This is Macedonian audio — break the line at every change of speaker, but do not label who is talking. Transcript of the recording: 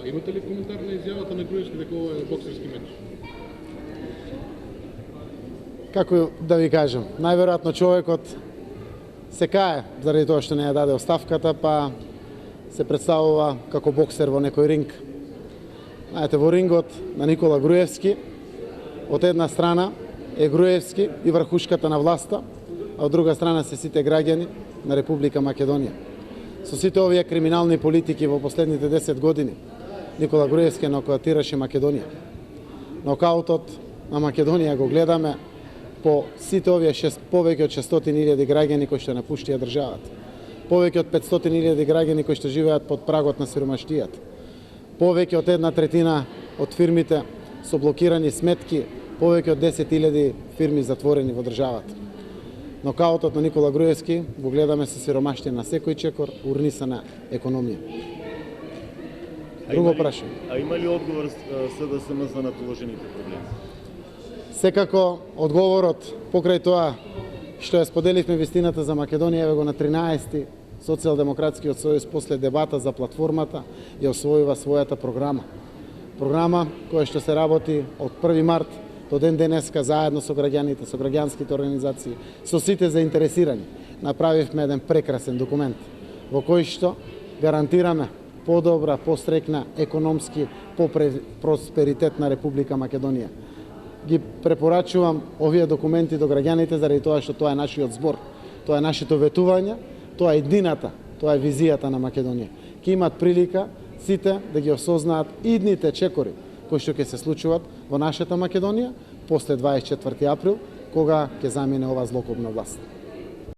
Имате ли коментар на изјавата на Груевски дека ова е боксерски меч?
Како да ви кажам, најверојатно човекот се кае заради тоа што не ја даде оставката, па се представува како боксер во некој ринг. Знаете, во рингот на Никола Груевски, од една страна е Груевски и врхушката на власта, а од друга страна се сите граѓани на Република Македонија. Со сите овие криминални политики во последните 10 години, Никола Груевски нокаутираше Македонија. Нокаутот на Македонија го гледаме по сите овие повеќе од 600.000 граѓани кои што напуштија државата. Повеќе од 500.000 граѓани кои што живеат под прагот на сиромаштијата. Повеќе од 1/3 од фирмите со блокирани сметки, повеќе од 10.000 фирми затворени во државата. Нокаутот на Никола Груевски го гледаме со сиромаштија на секој чекор, урнисана економија. Друго прашање.
А има ли одговор СДСМ за натоложените проблеми?
Секако одговорот покрај тоа што ја споделивме вистината за Македонија, еве го на 13-ти Социјалдемократскиот сојуз после дебата за платформата ја освојува својата програма. Програма која што се работи од 1 март до ден денеска заедно со граѓаните, со граѓанските организации, со сите заинтересирани. Направивме еден прекрасен документ во кој што гарантираме подобра, пострекна, економски, просперитет на Република Македонија. Ги препорачувам овие документи до граѓаните заради тоа што тоа е нашиот збор, тоа е нашето ветување, тоа е иднината, тоа е визијата на Македонија. Ке имат прилика сите да ги осознаат идните чекори кои што ќе се случуваат во нашата Македонија после 24 април, кога ќе замине ова злокобна власт.